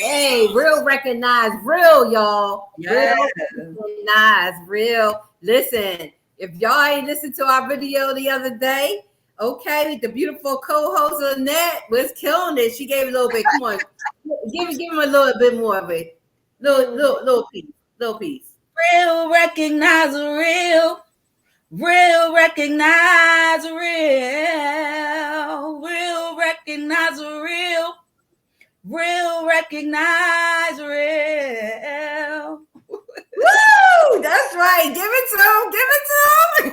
Hey, real recognize real, y'all. Yeah. Real recognize real. Listen, if y'all ain't listened to our video the other day, okay, the beautiful co-host Lynette was killing it. She gave a little bit. Come on, give him a little bit more of it. Little piece. Real recognize real. Real recognize real. Real recognize real. Real recognize real. Woo! That's right. Give it to him.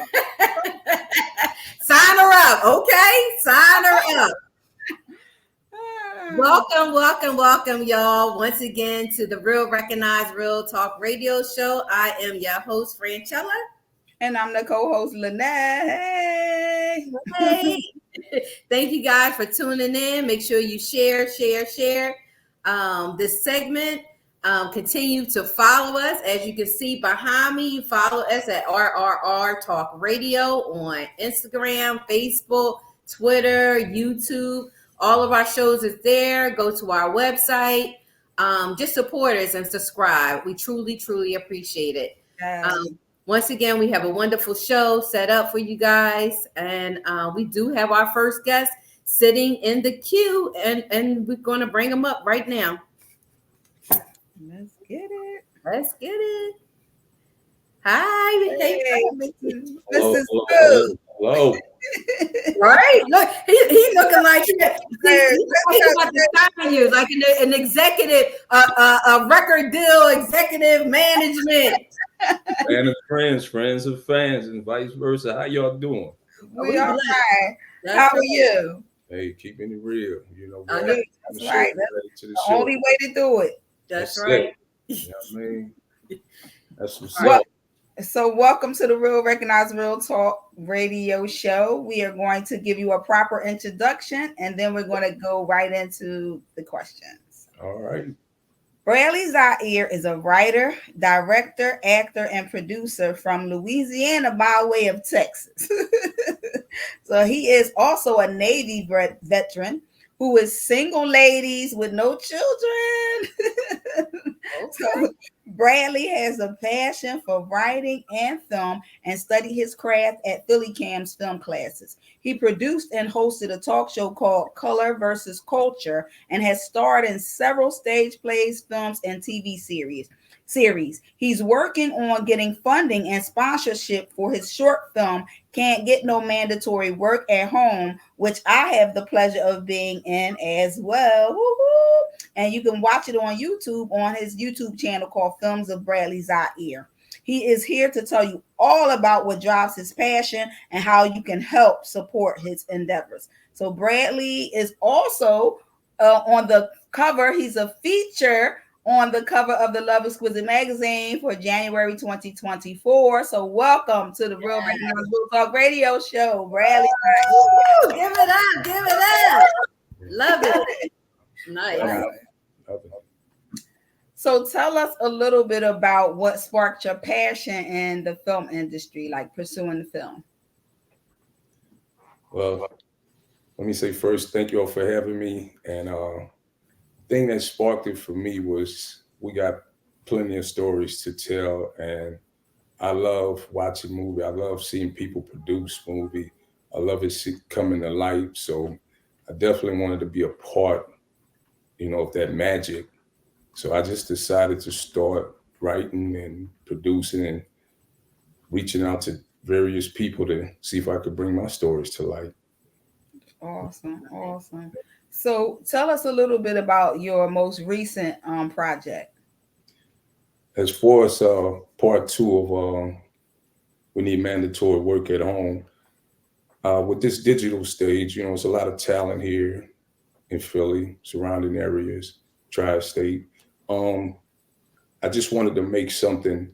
Sign her up, okay? Sign her up. Welcome, y'all, once again to the Real Recognize Real Talk Radio Show. I am your host, Franchella. And I'm the co-host, Lynette. Hey. Thank you guys for tuning in. Make sure you share this segment. Continue to follow us. As you can see behind me, you follow us at RRR Talk Radio on Instagram, Facebook, Twitter, YouTube. All of our shows is there. Go to our website. Just support us and subscribe. We truly appreciate it. Once again, we have a wonderful show set up for you guys. And we do have our first guest sitting in the queue. And we're going to bring him up right now. Let's get it. Hi. Hey, Mrs. Hello. Right? Look, he's looking like he's about to sign you, like an executive, a record deal, executive management. And friends of fans, and vice versa. How y'all doing? We all right. How are you? Hey, keeping it real. You know, that's right. That's the only way to do it. That's right. You know what I mean? That's what's up. So welcome to the Real Recognize Real Talk Radio Show. We are going to give you a proper introduction, and then we're going to go right into the questions. All right. Bradley Zaire is a writer, director, actor, and producer from Louisiana by way of Texas. So he is also a Navy veteran who is single ladies with no children. So Bradley has a passion for writing and film and studied his craft at Philly Cam's film classes. He produced and hosted a talk show called Color versus Culture and has starred in several stage plays, films, and TV series. He's working on getting funding and sponsorship for his short film, Can't Get No Mandatory Work at Home, which I have the pleasure of being in as well. Woo-hoo! And you can watch it on YouTube on his YouTube channel called Films of Bradley Zaire. He is here to tell you all about what drives his passion and how you can help support his endeavors. So Bradley is also on the cover. He's a feature on the cover of the Love Exquisite magazine for January 2024. So welcome to the Real Recognize Real Talk Radio Show, Bradley. Woo! Give it up. Love it. Nice. Love it. So tell us a little bit about what sparked your passion in the film industry, like pursuing the film. Well, let me say first, thank you all for having me. And thing that sparked it for me was we got plenty of stories to tell, and I love watching movie. I love seeing people produce movie. I love it coming to life. So I definitely wanted to be a part, of that magic. So I just decided to start writing and producing and reaching out to various people to see if I could bring my stories to life. Awesome. So tell us a little bit about your most recent project. As far as part 2 of We Need Mandatory Work at Home, with this digital stage, it's a lot of talent here in Philly, surrounding areas, tri-state. I just wanted to make something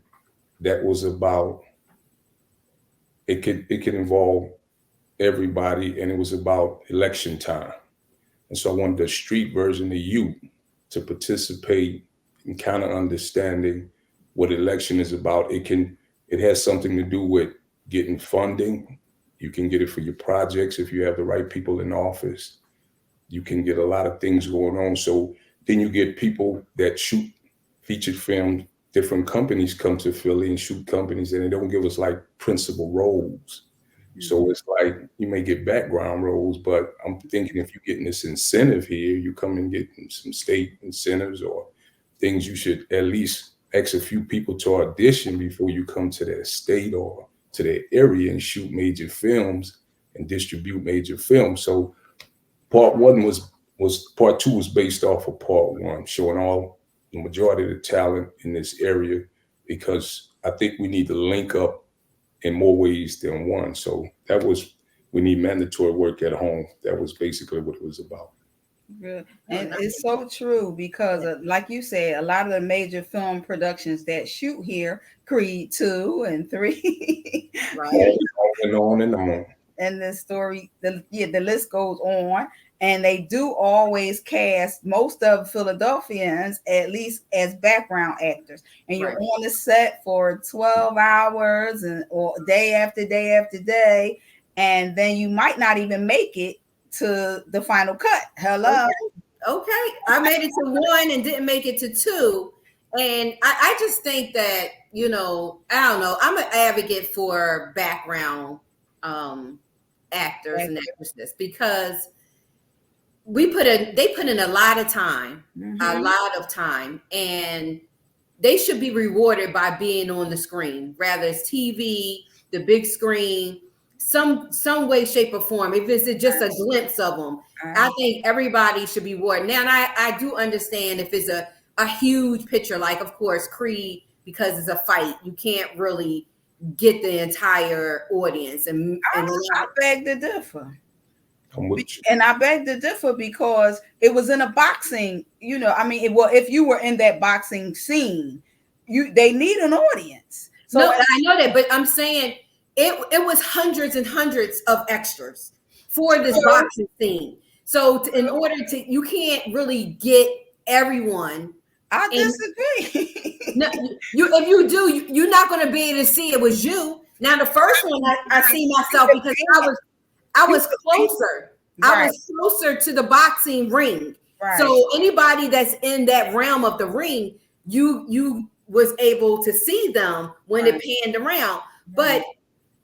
that was about, it could involve everybody, and it was about election time. And so I wanted the street version of you to participate in kind of understanding what election is about. It has something to do with getting funding. You can get it for your projects if you have the right people in office. You can get a lot of things going on. So then you get people that shoot featured film. Different companies come to Philly and shoot companies, and they don't give us like principal roles. So it's like you may get background roles, but I'm thinking if you're getting this incentive here, you come and get some state incentives or things, you should at least ask a few people to audition before you come to that state or to that area and shoot major films and distribute major films. So part 2 was based off of part 1, showing all the majority of the talent in this area, because I think we need to link up in more ways than one. So that was We Need Mandatory Work at Home. That was basically what it was about. Good. And it's so true because, like you said, a lot of the major film productions that shoot here, Creed 2 and 3, Right. And on and on. And the story, the list goes on. And they do always cast most of Philadelphians at least as background actors. And you're on the set for 12 hours or day after day after day. And then you might not even make it to the final cut. Hello. Okay. I made it to 1 and didn't make it to 2. And I just think that, I don't know. I'm an advocate for background actors and actresses, because they put in a lot of time, and they should be rewarded by being on the screen, rather it's TV, the big screen, some way, shape, or form. If it's just a glimpse of them, I think everybody should be rewarded. Now, and I do understand if it's a huge picture, like of course Creed, because it's a fight, you can't really get the entire audience. And I beg to differ. And I beg to differ because it was in a boxing, if you were in that boxing scene, they need an audience. So no, I know that, but I'm saying it was hundreds and hundreds of extras for this boxing scene. So in order to, you can't really get everyone. I disagree. No, if you do, you're not going to be able to see it was you. Now the first one I see myself because I was closer. I was closer to the boxing ring. Right. So anybody that's in that realm of the ring, you was able to see them when it panned around. But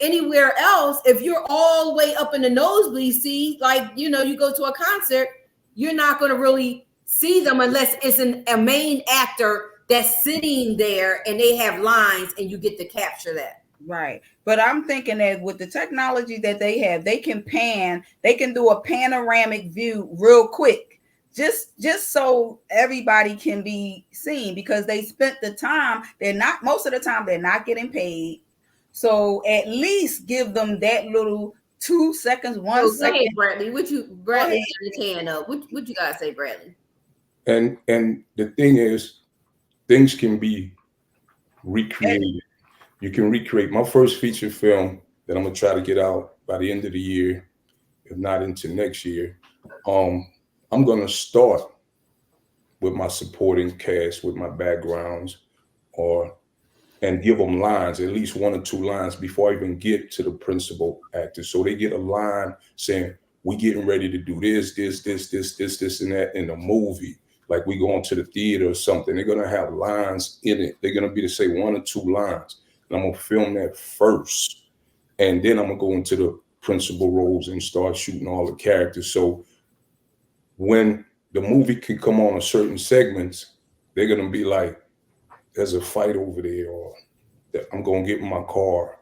anywhere else, if you're all the way up in the nosebleed seat, like you go to a concert, you're not going to really see them unless it's a main actor that's sitting there and they have lines and you get to capture that. Right. But I'm thinking that with the technology that they have, they can do a panoramic view real quick, just so everybody can be seen, because they spent the time. Most of the time they're not getting paid. So at least give them that little 2 seconds, 1 second. Hey, Bradley, Bradley got his hand up. What you guys say, Bradley? And the thing is, things can be recreated. You can recreate my first feature film that I'm gonna try to get out by the end of the year, if not into next year. I'm gonna start with my supporting cast, with my backgrounds, and give them lines, at least 1 or 2 lines before I even get to the principal actors. So they get a line saying, we getting ready to do this, and that in the movie. Like we going to the theater or something. They're gonna have lines in it. They're gonna be to say 1 or 2 lines. And I'm gonna film that first. And then I'm gonna go into the principal roles and start shooting all the characters. So when the movie can come on a certain segments, they're gonna be like, there's a fight over there, or that I'm gonna get in my car.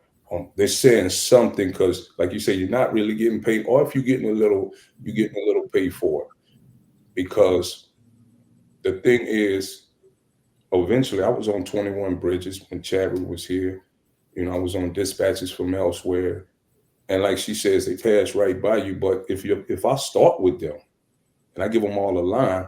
They're saying something because, like you say, you're not really getting paid, or if you're getting a little, pay for it. Because the thing is, eventually, I was on 21 Bridges when Chadwick was here. I was on dispatches from elsewhere, and like she says, they pass right by you. But if I start with them and I give them all a line,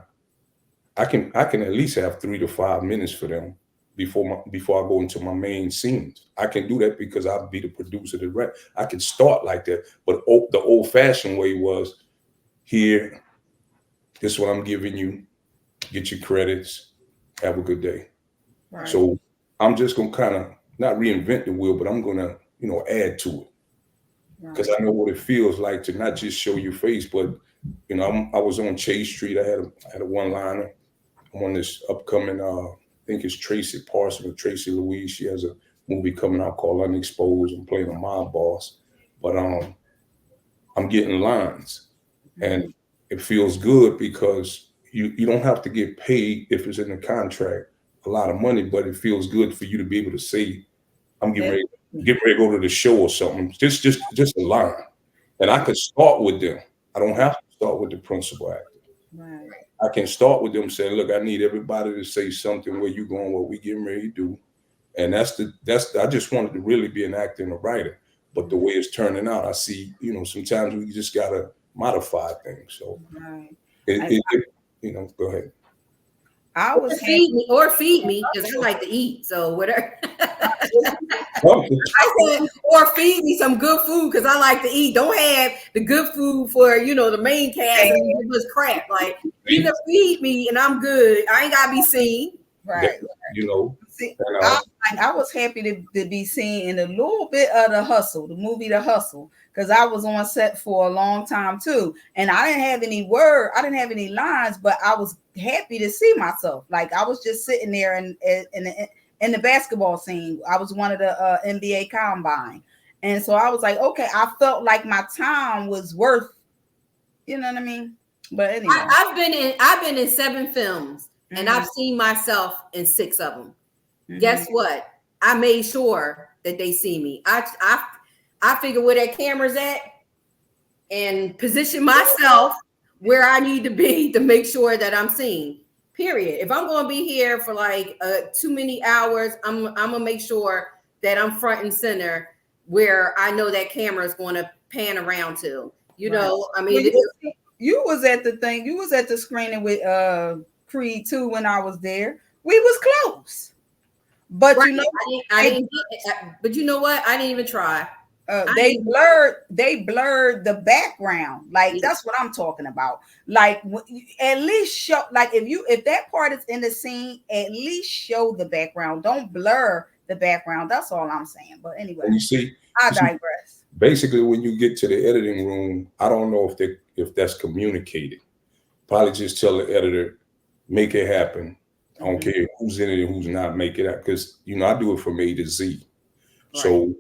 I can at least have 3 to 5 minutes for them before I go into my main scenes. I can do that because I'll be the producer, the rep. I can start like that. But the old-fashioned way was, here, this is what I'm giving you. Get your credits. Have a good day. Right. So I'm just gonna kind of not reinvent the wheel, but I'm gonna add to it, because I know what it feels like to not just show your face, but I was on Chase Street. I had a one-liner. I'm on this upcoming, I think it's Tracy Parson or Tracy Louise. She has a movie coming out called Unexposed. I'm playing a mob boss, but I'm getting lines, and it feels good because you don't have to get paid if it's in the contract a lot of money, but it feels good for you to be able to say, I'm getting ready to go to the show or something. Just a line, and I could start with them. I don't have to start with the principal actor. Right. I can start with them saying, look, I need everybody to say something, where you going, what we getting ready to do. And I just wanted to really be an actor and a writer. But the way it's turning out, I see, sometimes we just gotta modify things. So go ahead. I was feed me because I like to eat. So whatever. I said, or feed me some good food because I like to eat. Don't have the good food for the main cast and give us crap. Like, you can feed me and I'm good. I ain't gotta be seen. Right. See, I was happy to be seen in a little bit of The Hustle, the movie The Hustle, because I was on set for a long time too, and I didn't have any lines, but I was happy to see myself. Like, I was just sitting there in the basketball scene. I was one of the NBA Combine, and so I was like, okay, I felt like my time was worth, you know what I mean? But anyway, I've been in 7 films. Mm-hmm. And I've seen myself in 6 of them. Mm-hmm. Guess what? I made sure that they see me. I figure where that camera's at and position myself where I need to be to make sure that I'm seen. Period. If I'm going to be here for like too many hours, I'm gonna make sure that I'm front and center where I know that camera is going to pan around to. You know, I mean, you was at the thing. You was at the screening with Creed 2 when I was there. We was close, but I didn't. But you know what? I didn't even try. They blurred the background. Like, that's what I'm talking about. Like, at least show, like, if that part is in the scene, at least show the background. Don't blur the background. That's all I'm saying. But anyway, I digress. Basically, when you get to the editing room, I don't know if that's communicated. Probably just tell the editor, make it happen. I don't care who's in it and who's not, make it happen. Because, I do it from A to Z. Right. So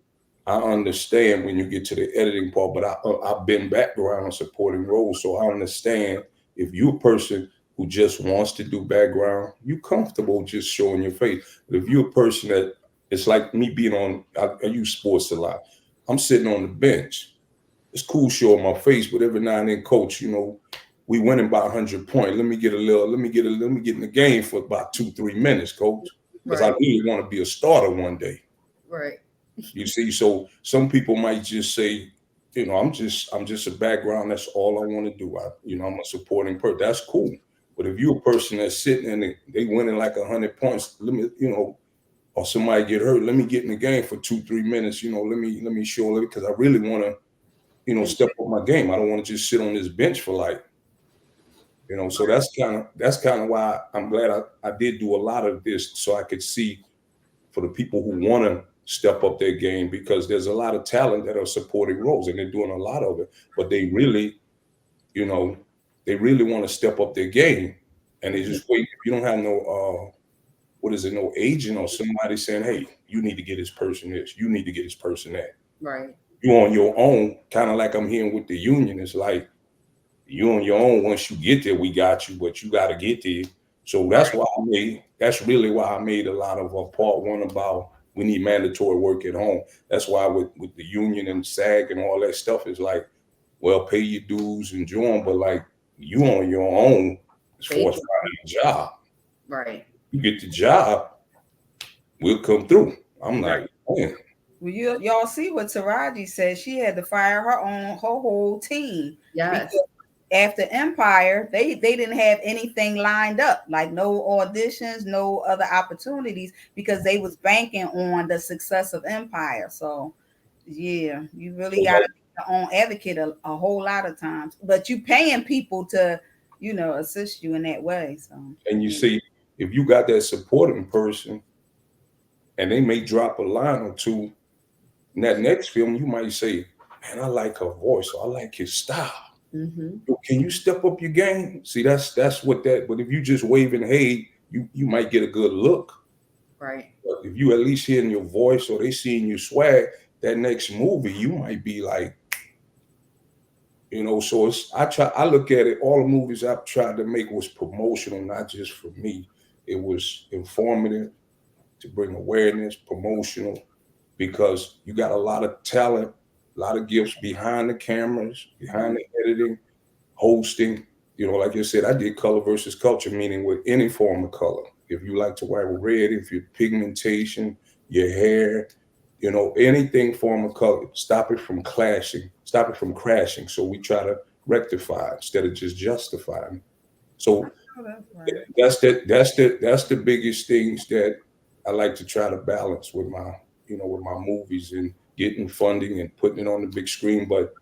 I understand when you get to the editing part, but I've been background on supporting roles. So I understand if you're a person who just wants to do background, you're comfortable just showing your face. But if you're a person that, it's like me being on, I use sports a lot. I'm sitting on the bench. It's cool showing my face, but every now and then, coach, we winning by 100 points. Let me get in the game for about 2-3 minutes, coach. Because I really want to be a starter one day. Right. You see, so some people might just say, I'm just a background. That's all I want to do. I'm a supporting person. That's cool. But if you're a person that's sitting and they winning like 100 points, let me, or somebody get hurt, let me get in the game for 2-3 minutes. Let me show it, because I really want to, step up my game. I don't want to just sit on this bench for like. So that's kind of why I'm glad I did do a lot of this, so I could see for the people who want to step up their game, because there's a lot of talent that are supporting roles and they're doing a lot of it, but they really, want to step up their game, and they just wait. If you don't have no, no agent or somebody saying, hey, you need to get this person this, you need to get this person that. Right. You on your own, kind of like I'm hearing with the union. It's like, you on your own. Once you get there, we got you, but you got to get there. So that's really why I made a lot of part one about we need mandatory work at home. That's why with the union and SAG and all that stuff is like, well, pay your dues and join, but like you on your own as far as finding a job. Right. You get the job, we'll come through. I'm like, man. Well, y'all see what Taraji said. She had to fire her whole team. Yes. Because after Empire, they didn't have anything lined up, like no auditions, no other opportunities, because they was banking on the success of Empire. So, yeah, you really got to be your own advocate a whole lot of times. But you paying people to, assist you in that way. So, and you see, if you got that supporting person, and they may drop a line or two. In that next film, you might say, man, I like her voice, or I like his style. Mm-hmm. Can you step up your game? See, that's what that, but if you just waving, hey, you might get a good look. Right. But if you at least hearing your voice or they seeing you swag, that next movie, you might be like, so I look at it, all the movies I've tried to make was promotional, not just for me. It was informative, to bring awareness, promotional, because you got a lot of talent, a lot of gifts behind the cameras, behind the editing, hosting. Like you said, I did color versus culture, meaning with any form of color. If you like to wear red, if your pigmentation, your hair, anything form of color, stop it from clashing, stop it from crashing. So we try to rectify instead of just justifying. So that's the biggest things that I like to try to balance with my movies and getting funding and putting it on the big screen. But,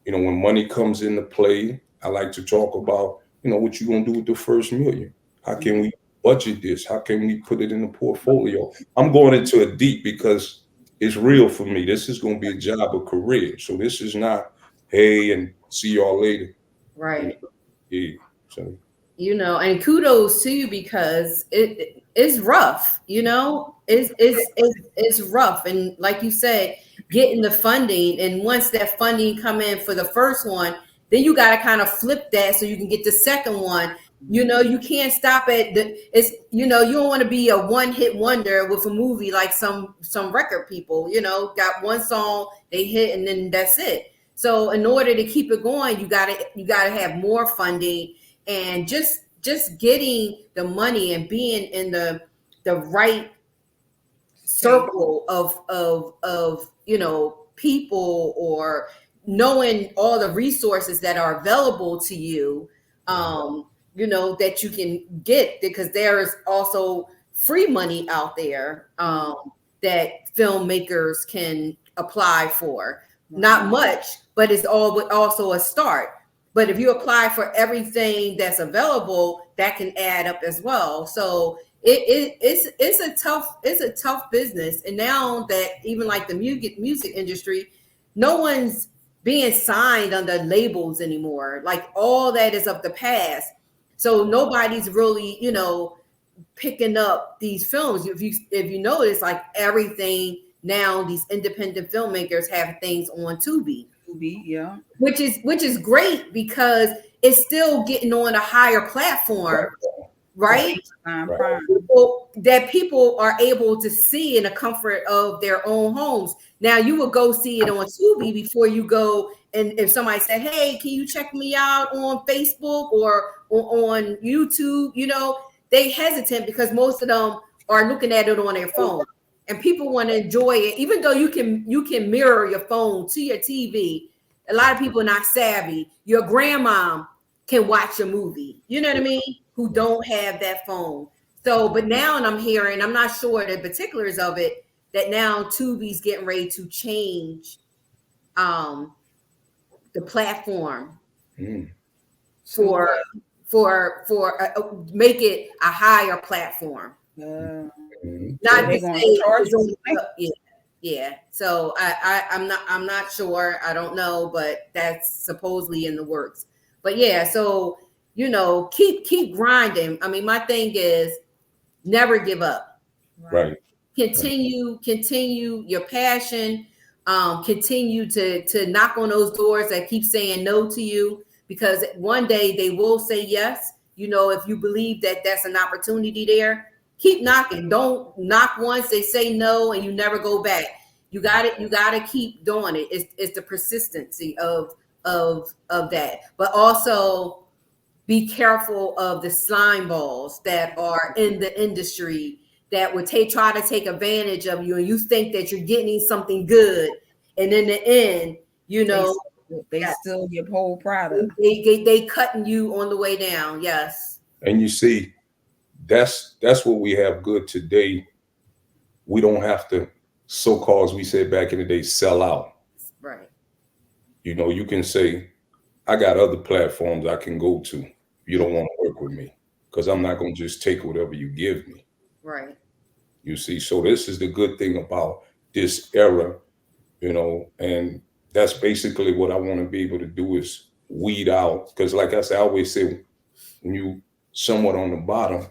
when money comes into play, I like to talk about, what you going to do with the first million? How can we budget this? How can we put it in the portfolio? I'm going into it deep because it's real for me. This is going to be a job, a career. So this is not, hey, and see y'all later. Right. Yeah. So. And kudos to you because it's rough, it's rough. And like you said, getting the funding, and once that funding come in for the first one, then you got to kind of flip that so you can get the second one. You can't stop at you don't want to be a one-hit wonder with a movie like some record people, got one song, they hit, and then that's it. So in order to keep it going, you gotta have more funding. And just getting the money and being in the right circle of people, or knowing all the resources that are available to you, that you can get, because there is also free money out there that filmmakers can apply for. Not much, but it's also a start. But if you apply for everything that's available, that can add up as well. So it's a tough business. And now that even like the music industry, no one's being signed under labels anymore. Like all that is of the past. So nobody's really, picking up these films. If you notice, like everything now, these independent filmmakers have things on Tubi. Yeah, which is great because it's still getting on a higher platform, right? People are able to see in the comfort of their own homes. Now you would go see it on Tubi before you go, and if somebody said, hey, can you check me out on Facebook or on YouTube, they hesitant because most of them are looking at it on their phone. And people want to enjoy it, even though you can mirror your phone to your TV. A lot of people are not savvy. Your grandma can watch a movie, you know what I mean, who don't have that phone. So, but now, and I'm hearing, I'm not sure the particulars of it, that now Tubi's getting ready to change the platform for make it a higher platform. Not to say yeah. So I'm not sure. I don't know, but that's supposedly in the works. But yeah, so keep grinding. I mean, my thing is never give up. Right. Continue your passion. Continue to knock on those doors that keep saying no to you, because one day they will say yes. if you believe that that's an opportunity there, keep knocking. Don't knock once, they say no, and you never go back. You got it. You got to keep doing it. It's the persistency of that, but also be careful of the slime balls that are in the industry that would try to take advantage of you, and you think that you're getting something good, and in the end, they steal your whole product. They cutting you on the way down. Yes. And you see, that's what we have good today. We don't have to, so-called, as we said back in the day, sell out. Right. You can say, I got other platforms I can go to. You don't want to work with me, because I'm not going to just take whatever you give me. Right. You see, so this is the good thing about this era, and that's basically what I want to be able to do, is weed out. Because like I always say, when you somewhat on the bottom,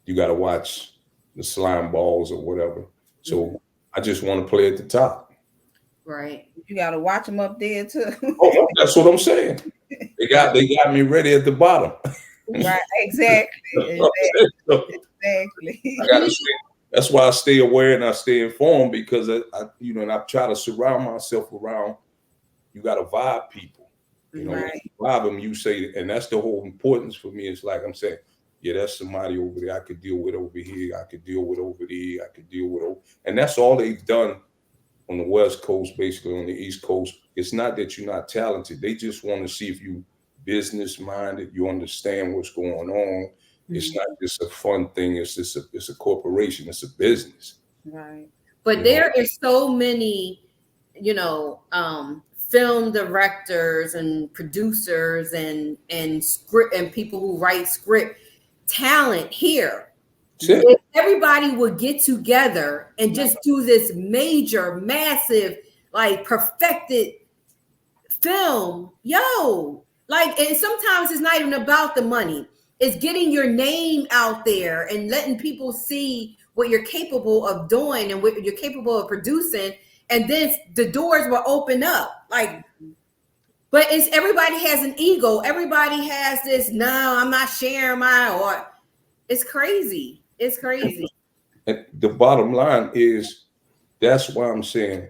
you got to watch the slime balls or whatever. So I just want to play at the top. Right. You got to watch them up there too. Oh, that's what I'm saying. They got me ready at the bottom. Right. Exactly. Exactly. That's why I stay aware and I stay informed, because and I try to surround myself around. You got to vibe people. Right. Vibe them. You say, and that's the whole importance for me. It's like I'm saying, yeah, that's somebody over there I could deal with over here. I could deal with over there. I could deal with over, and that's all they've done on the West Coast, basically on the East Coast. It's not that you're not talented. They just want to see if you business minded, you understand what's going on. It's not just a fun thing. It's a corporation. It's a business. Right. But there is so many, film directors and producers and script and people who write script talent here. If everybody would get together and just do this major, massive, like perfected film, and sometimes it's not even about the money. It's getting your name out there and letting people see what you're capable of doing and what you're capable of producing. And then the doors will open up. But everybody has an ego. Everybody has this, no, I'm not sharing it's crazy. It's crazy. And the bottom line is, that's why I'm saying,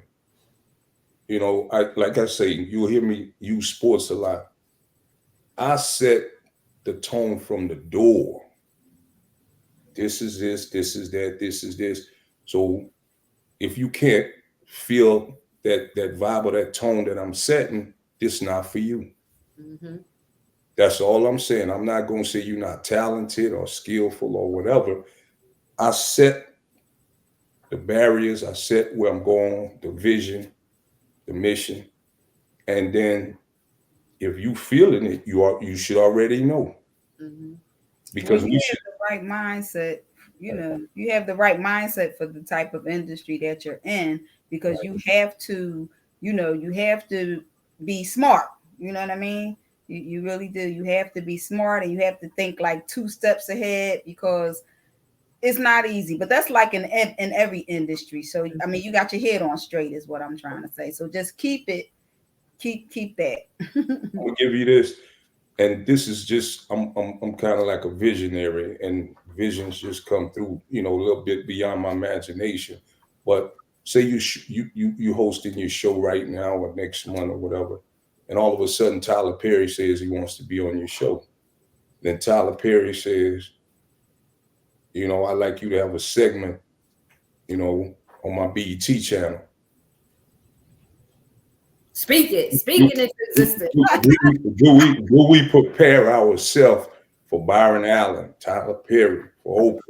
like I say, you'll hear me use sports a lot. I set the tone from the door. This is this is that, this is this. So if you can't feel that vibe or that tone that I'm setting, it's not for you. Mm-hmm. That's all I'm saying. I'm not going to say you're not talented or skillful or whatever. I set the barriers. I set where I'm going, the vision, the mission. And then if you feeling it, you should already know. Mm-hmm. Because you have the right mindset. You have the right mindset for the type of industry that you're in, because you have to, you have to be smart. You know what I mean? You really do. You have to be smart, and you have to think like 2 steps ahead, because it's not easy. But that's like in every industry. So I mean, you got your head on straight is what I'm trying to say. So just keep it. Keep that. I'll give you this, and this is just I'm kind of like a visionary, and visions just come through, a little bit beyond my imagination. But say you hosting your show right now or next month or whatever, and all of a sudden Tyler Perry says he wants to be on your show. Then Tyler Perry says, I'd like you to have a segment, on my BET channel. Speak it into existence. Do we prepare ourselves for Byron Allen, Tyler Perry, for Oprah?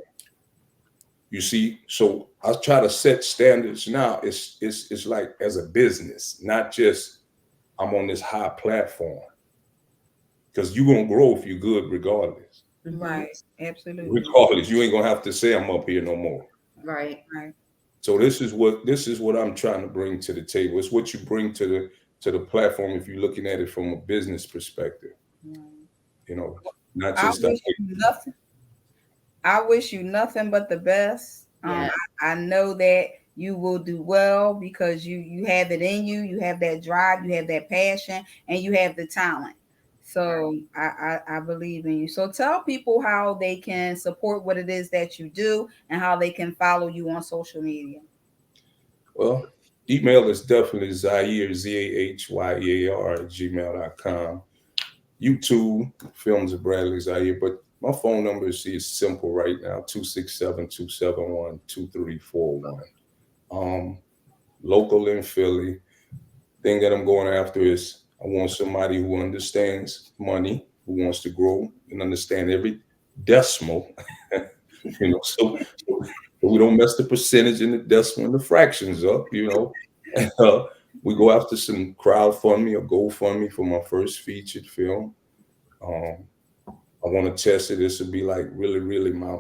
You see, so I try to set standards now. It's like as a business, not just I'm on this high platform. Because you're gonna grow if you're good regardless. Right, absolutely. Regardless, you ain't gonna have to say I'm up here no more. Right. So this is what I'm trying to bring to the table. It's what you bring to the platform if you're looking at it from a business perspective. Not just nothing. I wish you nothing but the best. Yeah. I know that you will do well, because you have it in you. You have that drive, you have that passion, and you have the talent. So I believe in you. So tell people how they can support what it is that you do and how they can follow you on social media. Well, email is definitely Zaire, ZAHYEAR at gmail.com. YouTube, Films of Bradley Zaire. But my phone number is simple right now, 267-271-2341. Local in Philly. Thing that I'm going after is I want somebody who understands money, who wants to grow and understand every decimal, so we don't mess the percentage and the decimal and the fractions up. We go after some crowdfunding or GoFundMe for my first featured film. Um, I want to test it. This would be like really, really my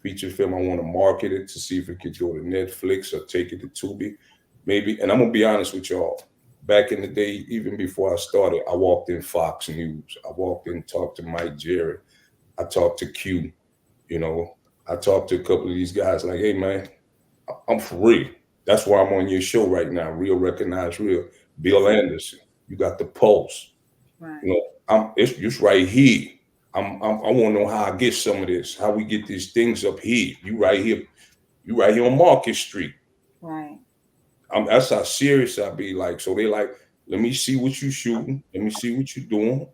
feature film. I want to market it to see if it could go to Netflix or take it to Tubi, maybe. And I'm gonna be honest with y'all. Back in the day, even before I started, I walked in Fox News. I walked in, talked to Mike Jerry. I talked to Q. I talked to a couple of these guys. Like, hey man, I'm for real. That's why I'm on your show right now. Real, recognize real. Bill Anderson. You got the Pulse. Right. It's just right here. I want to know how I get some of this, how we get these things up here. You right here on Market Street. Right. That's how serious I be. Like, so they like, let me see what you shooting. Let me see what you doing.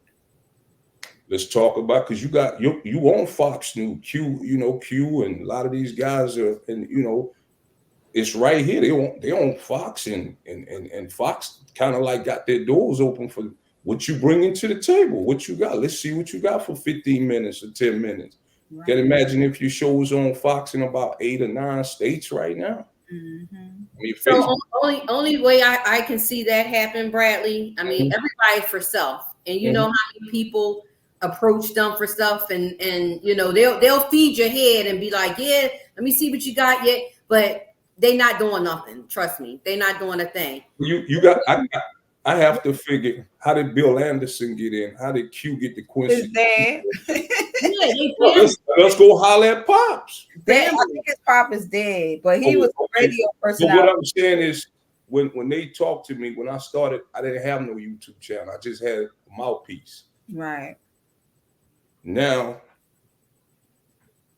Let's talk about, because you on Fox News, Q, and a lot of these guys are, and it's right here. They on Fox, and Fox kind of like got their doors open for what you bringing to the table. What you got? Let's see what you got for 15 minutes or 10 minutes. Right. Can imagine if your show was on Fox in about 8 or 9 states right now. Mm-hmm. I mean, so only way I can see that happen, Bradley. I mean, everybody's for self, and you know how many people approach them for stuff, and they'll feed your head and be like, yeah, let me see what you got yet, but they not doing nothing. Trust me, they not doing a thing. I have to figure, how did Bill Anderson get in? How did Q get the Quincy? His dad. Let's go holler at Pops. I think his pop is dead, but he was a radio personality. But what I'm saying is, when they talked to me, when I started, I didn't have no YouTube channel. I just had a mouthpiece. Right. Now,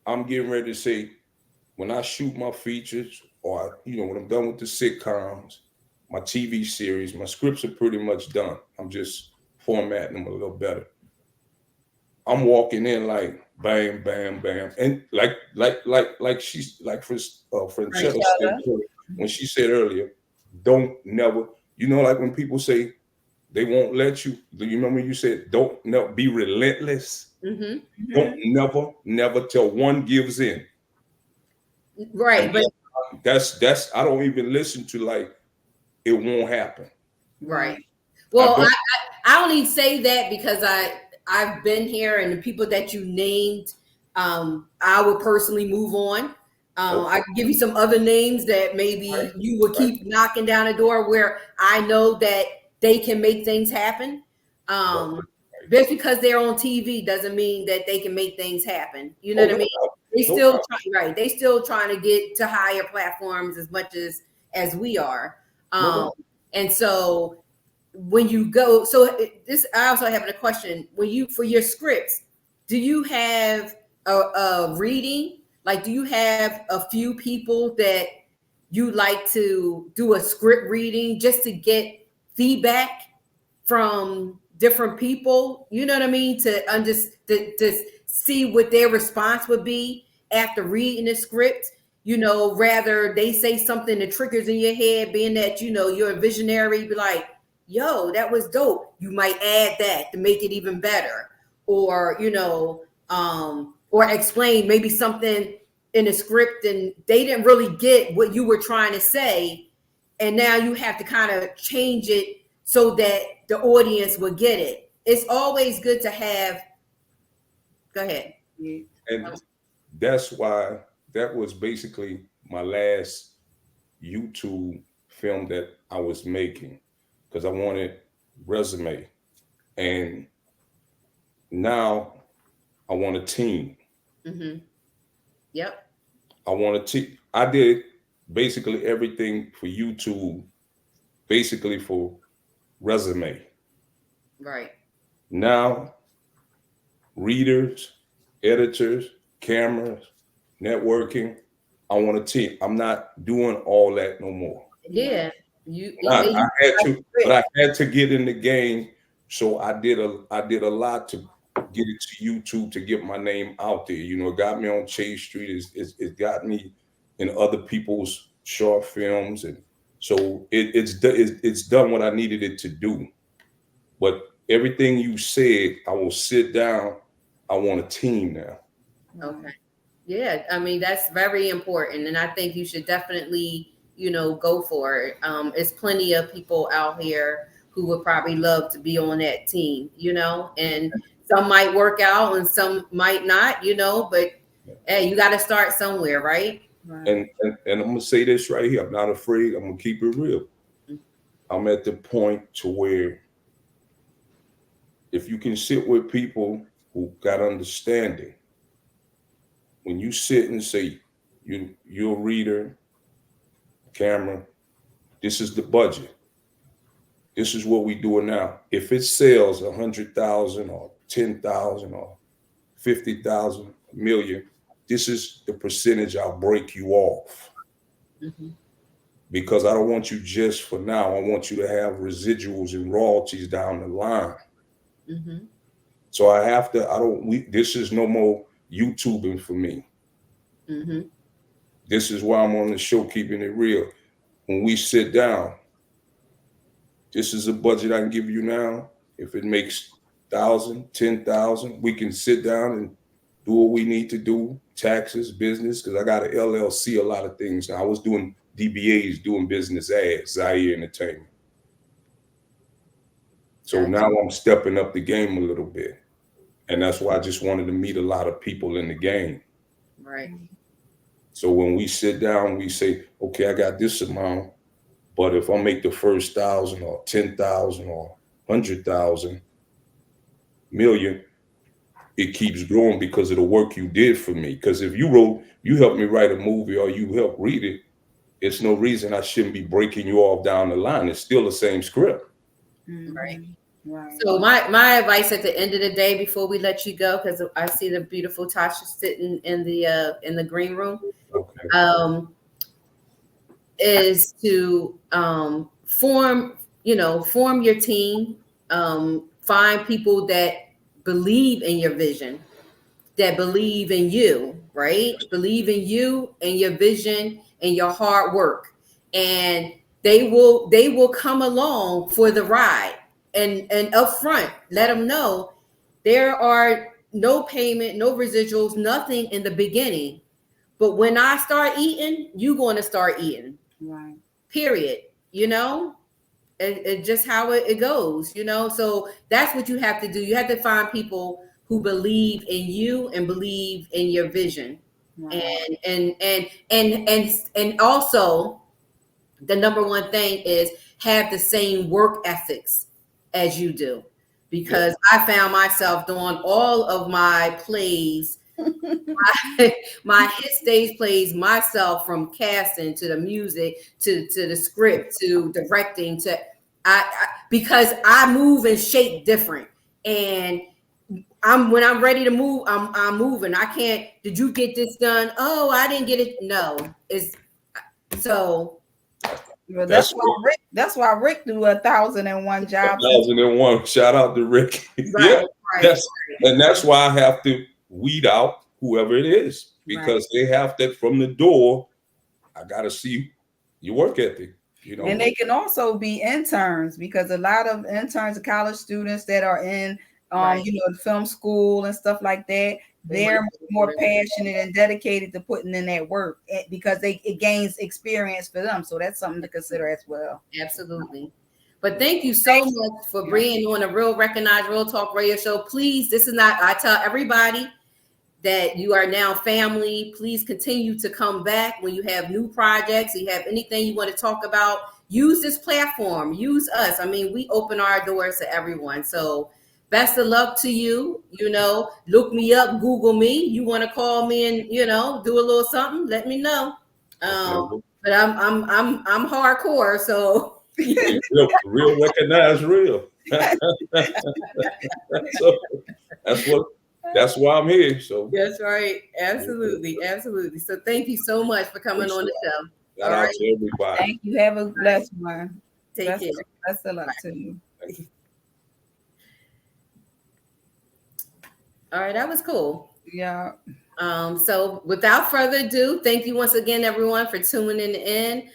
I'm getting ready to say, when I shoot my features, or when I'm done with the sitcoms, my TV series, my scripts are pretty much done. I'm just formatting them a little better. I'm walking in like bam, bam, bam, and like she's like Franchella said when she said earlier, don't never. Like when people say they won't let you. Do you remember you said don't never be relentless? Mm-hmm. Don't never till one gives in. Right, but that's I don't even listen to like it won't happen. Right. Well, I only say that because I've been here, and the people that you named, I would personally move on. I can give you some other names that maybe you would keep knocking down the door where I know that they can make things happen. Just because they're on TV doesn't mean that they can make things happen. You know what I mean? They still They still trying to get to higher platforms as much as we are. And so when you go, I also have a question. For your scripts, do you have a reading? Like, do you have a few people that you like to do a script reading just to get feedback from different people? You know what I mean? To see what their response would be after reading the script. Rather they say something that triggers in your head, being that you're a visionary, be like, yo, that was dope. You might add that to make it even better, or or explain maybe something in the script and they didn't really get what you were trying to say, and now you have to kind of change it so that the audience will get it. It's always good to have. Go ahead. And that's why that was basically my last YouTube film that I was making, because I wanted resume. And now I want a team. Mm-hmm. Yep. I want a team. I did basically everything for YouTube, basically for resume. Right. Now, readers, editors, cameras, networking. I want a team. I'm not doing all that no more. Yeah. I had to, but I had to get in the game. So I did a lot to get it to YouTube, to get my name out there. You know, it got me on Chase Street. It got me in other people's short films, and so it's done what I needed it to do. But everything you said, I will sit down. I want a team now. Okay. Yeah, I mean, that's very important, and I think you should definitely, go for it. There's plenty of people out here who would probably love to be on that team, and some might work out and some might not, but hey, you got to start somewhere, right? And I'm gonna say this right here. I'm not afraid. I'm gonna keep it real. I'm at the point to where if you can sit with people who got understanding, when you sit and say you're a reader, camera, this is the budget. This is what we doing now. If it sells 100,000 or 10,000 or 50,000, a million, this is the percentage I'll break you off. Mm-hmm. Because I don't want you just for now. I want you to have residuals and royalties down the line. Mm-hmm. So I have to, this is no more YouTubing for me. Mm-hmm. This is why I'm on the show, keeping it real. When we sit down, this is a budget I can give you now. If it makes 1,000, 10,000, we can sit down and do what we need to do, taxes, business, because I got an LLC, a lot of things. Now, I was doing DBAs, doing business ads, Zaire Entertainment. So now I'm stepping up the game a little bit. And that's why I just wanted to meet a lot of people in the game. Right. So when we sit down, we say, okay, I got this amount, but if I make the first 1,000 or 10,000 or 100,000 million, it keeps growing because of the work you did for me. Because if you helped me write a movie or you helped read it, it's no reason I shouldn't be breaking you off down the line. It's still the same script. Mm-hmm. Right. Right. So my advice at the end of the day, before we let you go, because I see the beautiful Tasha sitting in the green room, Okay. is to form your team, find people that believe in your vision, that believe in you, right? Believe in you and your vision and your hard work, and they will come along for the ride. And up front, let them know there are no payment, no residuals, nothing in the beginning. But when I start eating, you're going to start eating. Right. Period. It's just how it goes, So that's what you have to do. You have to find people who believe in you and believe in your vision. Right. And also the number one thing is have the same work ethics as you do, because I found myself doing all of my plays, my hit stage plays myself, from casting to the music to the script to directing to because I move and shape different, and when I'm ready to move, I'm moving. I can't. Did you get this done? Oh, I didn't get it. No, it's so. Well, that's why Rick do 1,001 jobs. 1,001. Shout out to Rick. Right, right. And that's why I have to weed out whoever it is, because they have that from the door. I got to see your work ethic. And they can also be interns, because a lot of interns are college students that are in film school and stuff like that. They're more passionate and dedicated to putting in that work, because it gains experience for them. So that's something to consider as well. Absolutely. But thank you so much for bringing on a real recognized Real Talk Radio show. Please, this is not, I tell everybody that you are now family. Please continue to come back when you have new projects. You have anything you want to talk about, use this platform, use us. I mean, we open our doors to everyone. So best of luck to you. Look me up, Google me. You want to call me and do a little something, let me know. But I'm hardcore, so Real recognize real. So that's why I'm here. So That's right. Absolutely. Absolutely. So thank you so much for coming on the show. shout All out right. to everybody. Thank you. Have a blessed one. Take care. Best of luck to you. All right, that was cool. Yeah. So without further ado, thank you once again, everyone, for tuning in.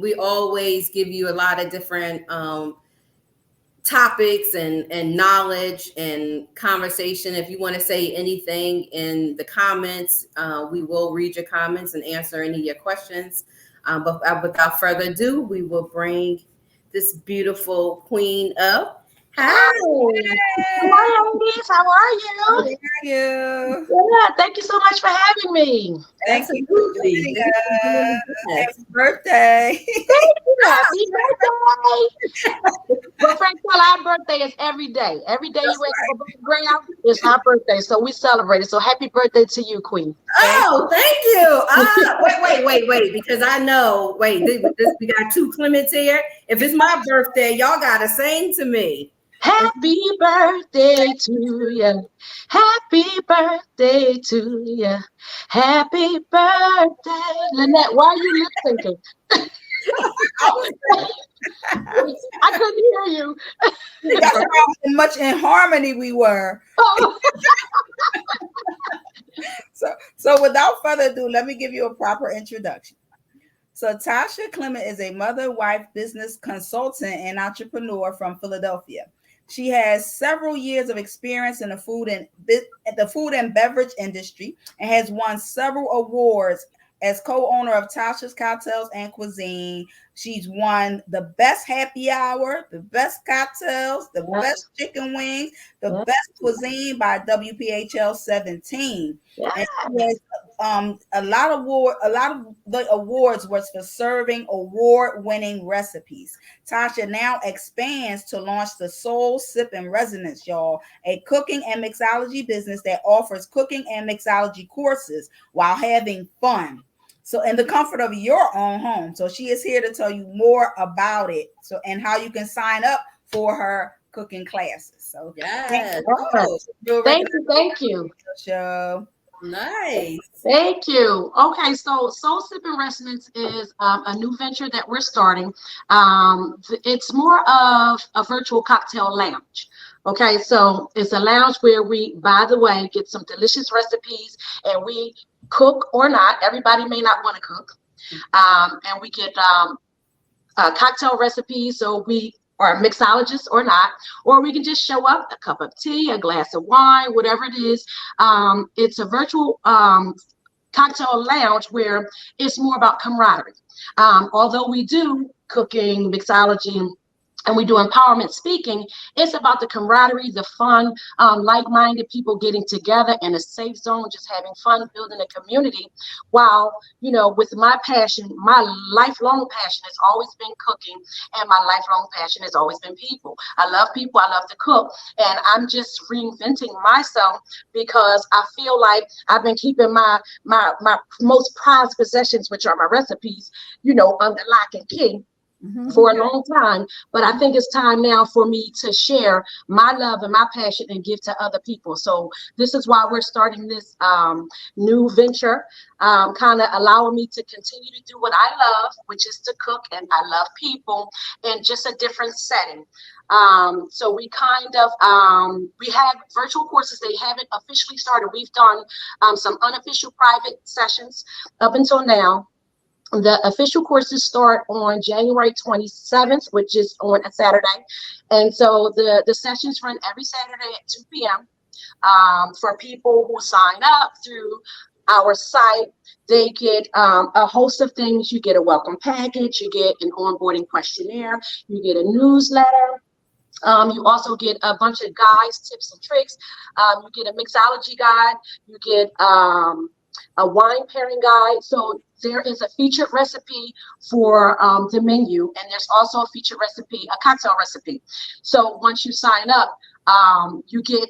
We always give you a lot of different topics and knowledge and conversation. If you want to say anything in the comments, we will read your comments and answer any of your questions. But without further ado, we will bring this beautiful queen up. Hi. Hi, ladies. How are you? How are you? Yeah, thank you so much for having me. Absolutely. Happy birthday. Happy birthday. But Franchella, our birthday is every day. Every day you wake up above the ground, it's our birthday. So we celebrate it. So happy birthday to you, Queen. Oh, thank you. Wait, because I know, we got two Clements here. If it's my birthday, y'all got to sing to me. Happy birthday to you. Happy birthday to you. Happy birthday. Lynette, why are you lip syncing? I couldn't hear you. That's how much in harmony we were. Oh. So without further ado, let me give you a proper introduction. So Tashia Clement is a mother, wife, business consultant, and entrepreneur from Philadelphia. She has several years of experience in the food and beverage industry and has won several awards as co-owner of Tasha's Cocktails and Cuisine. She's won the best happy hour, the best cocktails, the best chicken wings, the best cuisine by WPHL 17. And she has a lot of the awards was for serving award-winning recipes. Tasha now expands to launch the Soul Sip and Resonance, y'all, a cooking and mixology business that offers cooking and mixology courses while having fun. So in the comfort of your own home. So she is here to tell you more about it. So and how you can sign up for her cooking classes. So yes. Thank you. Show. Nice. Thank you. Okay, so Soul Sip and Resonance is a new venture that we're starting. It's more of a virtual cocktail lounge. Okay, so it's a lounge where we, by the way, get some delicious recipes and we cook or not. Everybody may not want to cook. And we get cocktail recipes. So we are mixologists or not, or we can just show up, a cup of tea, a glass of wine, whatever it is. It's a virtual cocktail lounge where it's more about camaraderie. Although we do cooking, mixology, and we do empowerment speaking, it's about the camaraderie, the fun, like-minded people getting together in a safe zone, just having fun, building a community. While, you know, with my passion, my lifelong passion has always been cooking, and my lifelong passion has always been people. I love people, I love to cook, and I'm just reinventing myself because I feel like I've been keeping my most prized possessions, which are my recipes, you know, under lock and key. For a long time, but I think it's time now for me to share my love and my passion and give to other people. So this is why we're starting this new venture, kind of allowing me to continue to do what I love, which is to cook, and I love people in just a different setting. So we kind of we have virtual courses. They haven't officially started. We've done some unofficial private sessions up until now. The official courses start on January 27th, which is on a Saturday. And so the sessions run every Saturday at 2 p.m. For people who sign up through our site. They get a host of things. You get a welcome package, you get an onboarding questionnaire, you get a newsletter. You also get a bunch of guides, tips, and tricks. You get a mixology guide, you get a wine pairing guide. So there is a featured recipe for the menu, and there's also a featured recipe, a cocktail recipe. So once you sign up, you get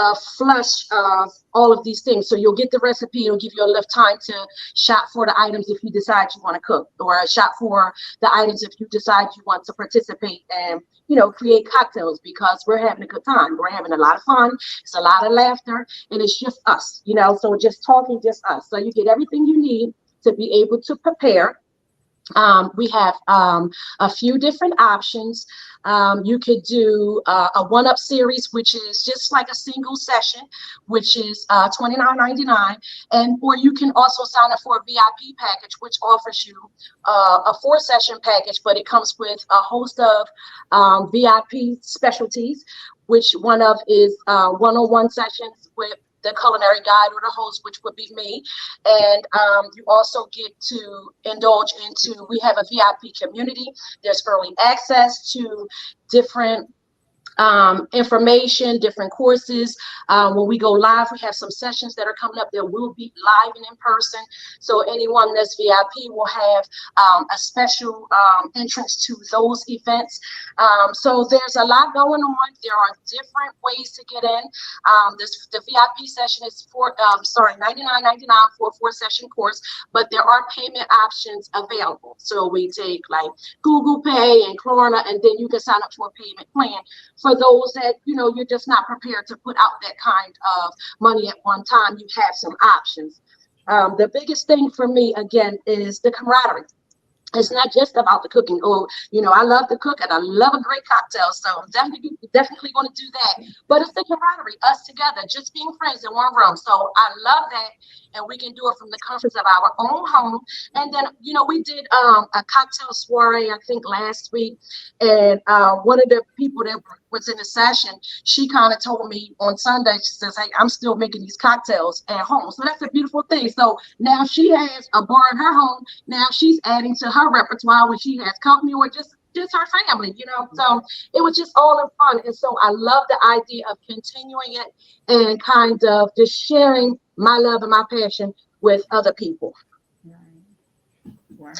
a flush of all of these things. So you'll get the recipe, it'll give you enough time to shop for the items if you decide you want to cook, or shop for the items if you decide you want to participate and, you know, create cocktails, because we're having a good time. We're having a lot of fun. It's a lot of laughter, and it's just us, you know, so just talking, just us. So you get everything you need to be able to prepare. We have a few different options. You could do a one-up series, which is just like a single session, which is $29.99, and or you can also sign up for a VIP package, which offers you a 4-session package, but it comes with a host of VIP specialties, which one of is one-on-one sessions with the culinary guide or the host, which would be me. And you also get to indulge into, we have a VIP community. There's early access to different information, different courses. When we go live, we have some sessions that are coming up that will be live and in person. So anyone that's VIP will have a special entrance to those events. So there's a lot going on. There are different ways to get in. The VIP session is $99.99 for a 4-session course, but there are payment options available. So we take like Google Pay and Klarna, and then you can sign up for a payment plan for those that, you know, you're just not prepared to put out that kind of money at one time. You have some options. The biggest thing for me, again, is the camaraderie. It's not just about the cooking. Oh, you know, I love to cook and I love a great cocktail, so I'm definitely going to do that. But it's the camaraderie, us together, just being friends in one room. So I love that, and we can do it from the comforts of our own home. And then, you know, we did a cocktail soiree, I think last week, and one of the people that was in the session, she kind of told me on Sunday, she says, hey, I'm still making these cocktails at home. So that's a beautiful thing. So now she has a bar in her home. Now she's adding to her repertoire when she has company, or just her family, you know. So it was just all in fun. And so I love the idea of continuing it and kind of just sharing my love and my passion with other people. Wow.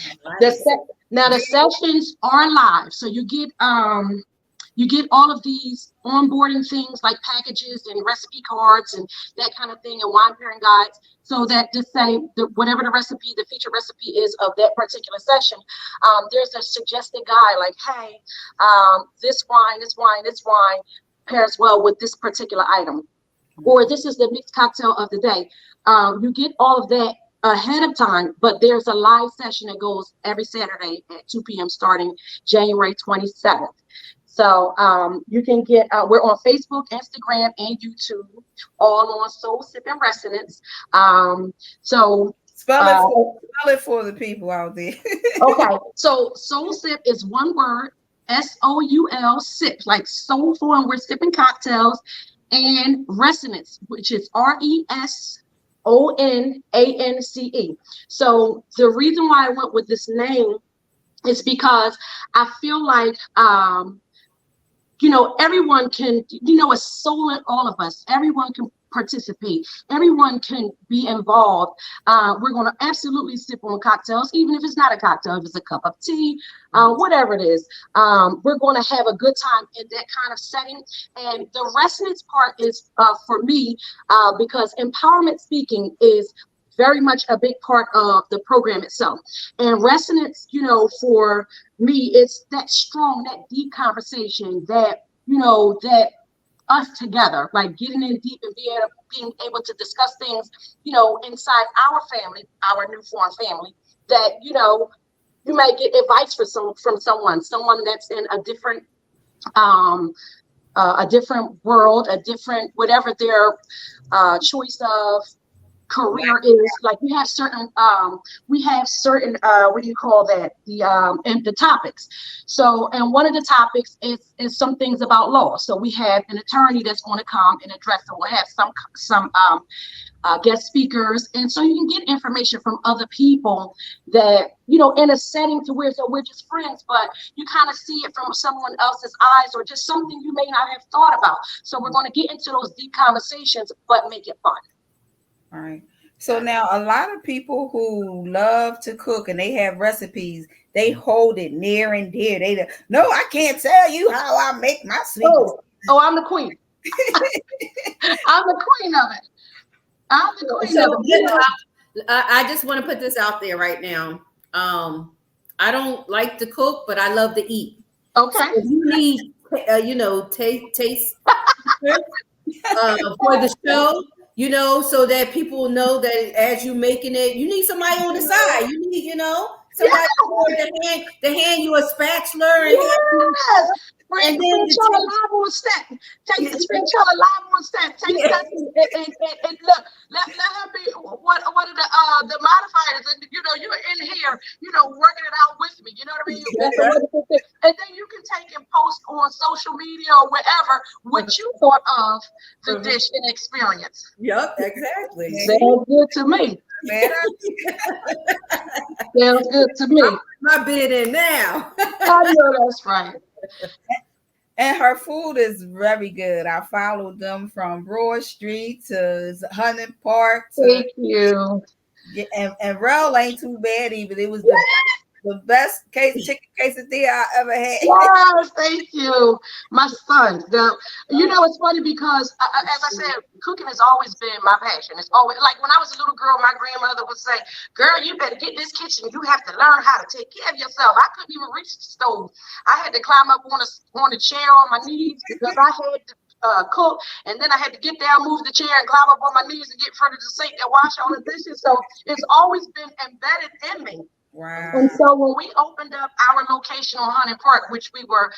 Now the sessions are live, so you get all of these onboarding things like packages and recipe cards and that kind of thing, and wine pairing guides, so that just say whatever the featured recipe is of that particular session, there's a suggested guide like, hey, this wine pairs well with this particular item, or this is the mixed cocktail of the day. You get all of that ahead of time, but there's a live session that goes every Saturday at 2 p.m. starting January 27th. So you can get, we're on Facebook, Instagram, and YouTube, all on Soul Sipping Residence. So spell it for the people out there. Okay, so Soul Sip is one word, SOUL, sip, like soulful, and we're sipping cocktails, and Resonance, which is RESONANCE. So the reason why I went with this name is because I feel like, you know, everyone can, you know, a soul in all of us. Everyone can participate. Everyone can be involved. We're going to absolutely sip on cocktails, even if it's not a cocktail, if it's a cup of tea, whatever it is. We're going to have a good time in that kind of setting. And the resonance part is for me, because empowerment speaking is very much a big part of the program itself. And resonance, you know, for me, it's that strong, that deep conversation that, you know, that us together, like getting in deep and being able to discuss things, you know, inside our family, our new formed family, that, you know, you might get advice from someone that's in a different world, a different, whatever their choice of career is. Like we have certain what do you call that, and the topics. So, and one of the topics is some things about law. So we have an attorney that's going to come and address it. We'll have some guest speakers, and so you can get information from other people that, you know, in a setting to where, so we're just friends, but you kind of see it from someone else's eyes, or just something you may not have thought about. So we're going to get into those deep conversations, but make it fun. All right. So now a lot of people who love to cook and they have recipes, they hold it near and dear. No, I can't tell you how I make my sweet. Oh, I'm the queen. I'm the queen of it. I'm the queen of it. I just want to put this out there right now. I don't like to cook, but I love to eat. Okay. So if you need, taste for the show, so that people know that as you making it, you need somebody on the side. You need, somebody to hand you a spatula and And then live on set. Take the Franchella live on set. Take that and look. Let her be one of the modifiers. And you're in here, working it out with me. You know what I mean? And then you can take and post on social media or wherever what you thought of the dish and experience. Yep, exactly. Sounds good to me. Sounds good to me. My bid in now. I know that's right. And her food is very good. I followed them from Broad Street to Hunting Park. Thank you. And Rel ain't too bad either. It was the best chicken quesadilla I ever had. Yes, thank you. My son. It's funny because, as I said, cooking has always been my passion. It's always, like when I was a little girl, my grandmother would say, girl, you better get in this kitchen. You have to learn how to take care of yourself. I couldn't even reach the stove. I had to climb up on a chair on my knees because I had to cook, and then I had to get down, move the chair, and climb up on my knees and get in front of the sink and wash all the dishes. So it's always been embedded in me. Wow. And so when we opened up our location on Hunting Park, which we were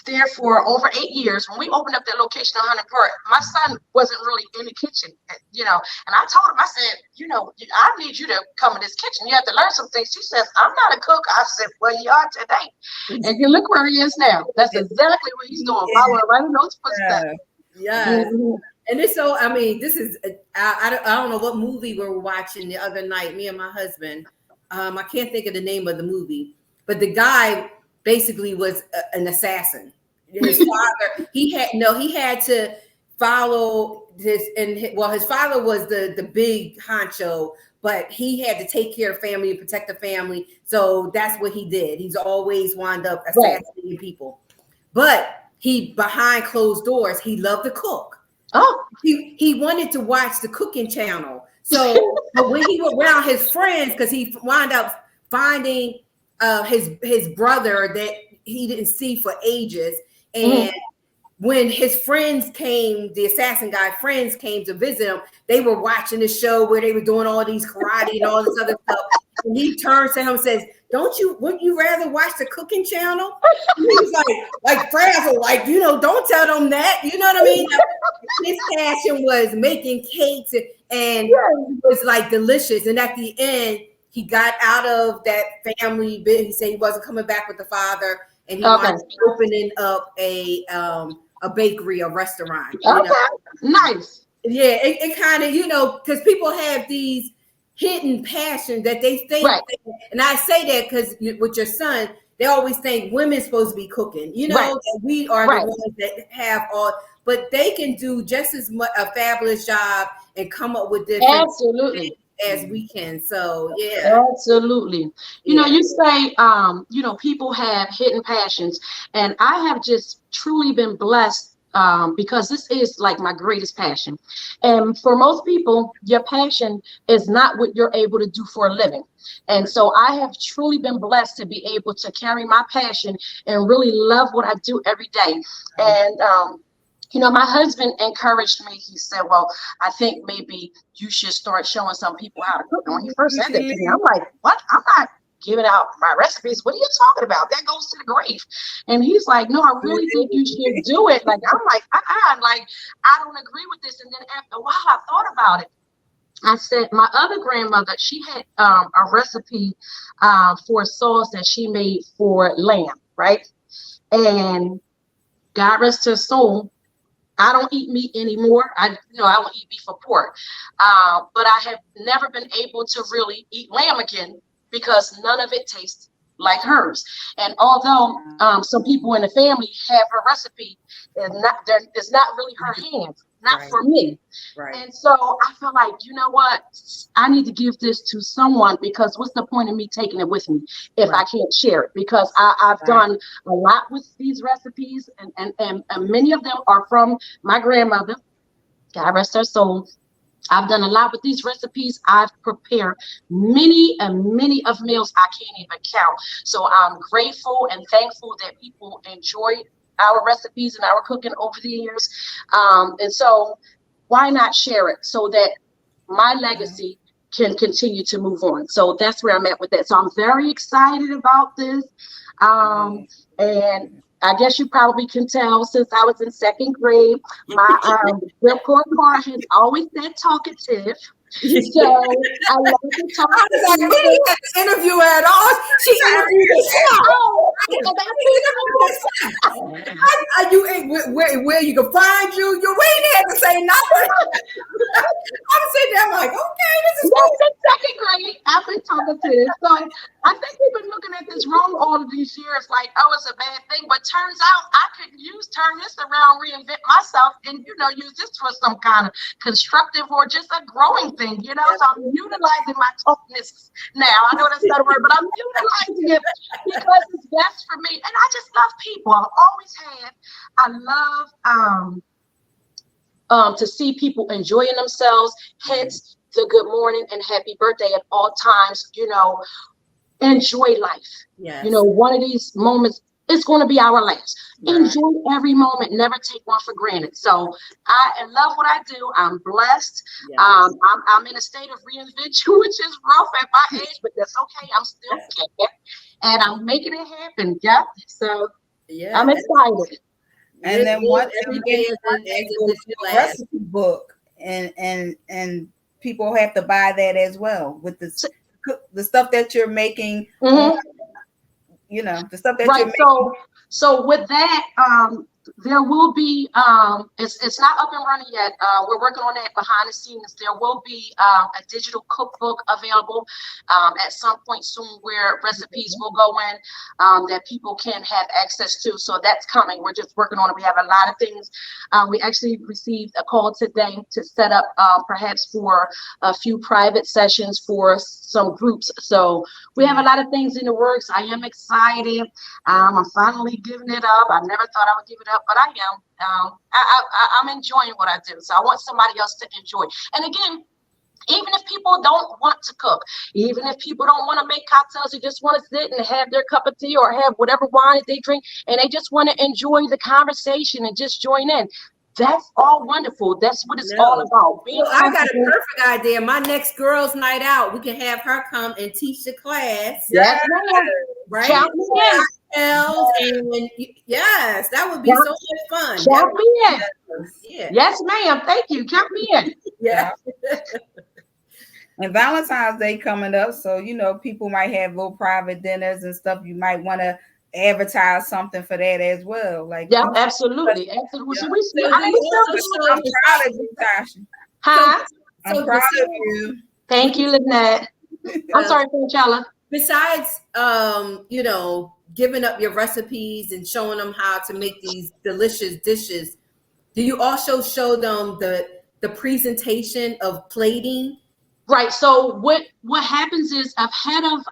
there for over 8 years, when we opened up that location on Hunting Park, my son wasn't really in the kitchen, and I told him, I said, I need you to come in this kitchen. You have to learn some things. He says, I'm not a cook. I said, well, you are today. And you look where he is now. That's exactly what he's doing. Following right in those footsteps. Yes. Mm-hmm. And this, this is, I don't know what movie we were watching the other night, me and my husband. I can't think of the name of the movie, but the guy basically was an assassin. His father, he had to follow this, and his father was the big honcho, but he had to take care of family and protect the family. So that's what he did. He's always wound up assassinating people. But behind closed doors, he loved to cook. Oh, he wanted to watch the cooking channel. So when he was around his friends, because he wound up finding his brother that he didn't see for ages. And when his friends came, the assassin guy friends came to visit him, they were watching the show where they were doing all these karate and all this other stuff. And he turns to him and says, wouldn't you rather watch the cooking channel? And he was like frazzled, don't tell them that. You know what I mean? His passion was making cakes and it was like delicious. And at the end, he got out of that family bit. He said he wasn't coming back with the father, and he was opening up a bakery, a restaurant. Nice. Yeah, it kind of, because people have these hidden passions that they think, and I say that because with your son, they always think women's supposed to be cooking. That we are the ones that have all, but they can do just as much a fabulous job and come up with different as we can. So absolutely. You say people have hidden passions, and I have just truly been blessed because this is like my greatest passion. And for most people, your passion is not what you're able to do for a living. And so I have truly been blessed to be able to carry my passion and really love what I do every day. And my husband encouraged me. He said, well, I think maybe you should start showing some people how to cook. And when he first said that to me, I'm like, what? I'm not giving out my recipes. What are you talking about? That goes to the grave. And he's like, no, I really think you should do it. Like, I'm like, I don't agree with this. And then after a while, I thought about it. I said, my other grandmother, she had a recipe for a sauce that she made for lamb, right? And God rest her soul, I don't eat meat anymore. I don't eat beef or pork. But I have never been able to really eat lamb again because none of it tastes like hers. And although some people in the family have her recipe, it's not really her hands. not for me. Right. And so I feel like, you know what, I need to give this to someone, because what's the point of me taking it with me if I can't share it? Because I've done a lot with these recipes, and many of them are from my grandmother, God rest her soul. I've done a lot with these recipes. I've prepared many and many of meals I can't even count. So I'm grateful and thankful that people enjoy our recipes and our cooking over the years. And so why not share it so that my legacy can continue to move on? So that's where I'm at with that. So I'm very excited about this. And I guess you probably can tell, since I was in second grade, my report card has always been talkative. So I love to talk. I was like, we didn't have to interview her at all. She interviewed herself. Where you can find you. We didn't have to say nothing. I'm sitting there like, okay, this is in second grade. I've been talkative. So I think we've been looking at this wrong all of these years, like, oh, it's a bad thing. But turns out I could turn this around, reinvent myself, and use this for some kind of constructive or just a growing thing. So I'm utilizing my toughness now. I know that's not a word, but I'm utilizing it because it's best for me. And I just love people. I've always had. I love to see people enjoying themselves. Hence the good morning and happy birthday at all times. Enjoy life. Yes. One of these moments, it's going to be our last. Right. Enjoy every moment. Never take one for granted. So I love what I do. I'm blessed. Yes. I'm in a state of reinvention, which is rough at my age, but that's okay. I'm still kicking, and I'm making it happen. Yeah. So I'm excited. And then what every day is a recipe book, and people have to buy that as well with the stuff that you're making. Mm-hmm. The stuff that you're making. So with that, there will be, it's not up and running yet. We're working on that behind the scenes. There will be a digital cookbook available at some point soon, where recipes will go in that people can have access to. So that's coming. We're just working on it. We have a lot of things. We actually received a call today to set up perhaps for a few private sessions for some groups. So we have a lot of things in the works. I am excited. I'm finally giving it up. I never thought I would give it up, but I am. I'm enjoying what I do. So I want somebody else to enjoy. And again, even if people don't want to cook, even if people don't want to make cocktails, they just want to sit and have their cup of tea or have whatever wine that they drink, and they just want to enjoy the conversation and just join in. That's all wonderful. That's what it's all about. I got a perfect idea. My next girls' night out, we can have her come and teach the class. Yes, right? And yes, that would be so much fun. Count me in. Yeah. Yes, ma'am. Thank you. Count me in. Yeah. And Valentine's Day coming up, so people might have little private dinners and stuff. You might want to advertise something for that as well. Like, yeah, absolutely. Yeah. I'm proud of you, Tasha. Huh? I'm proud of you. Thank you, Lynette. I'm sorry, Franchella. Besides, giving up your recipes and showing them how to make these delicious dishes, do you also show them the presentation of plating? Right. So what happens is, ahead of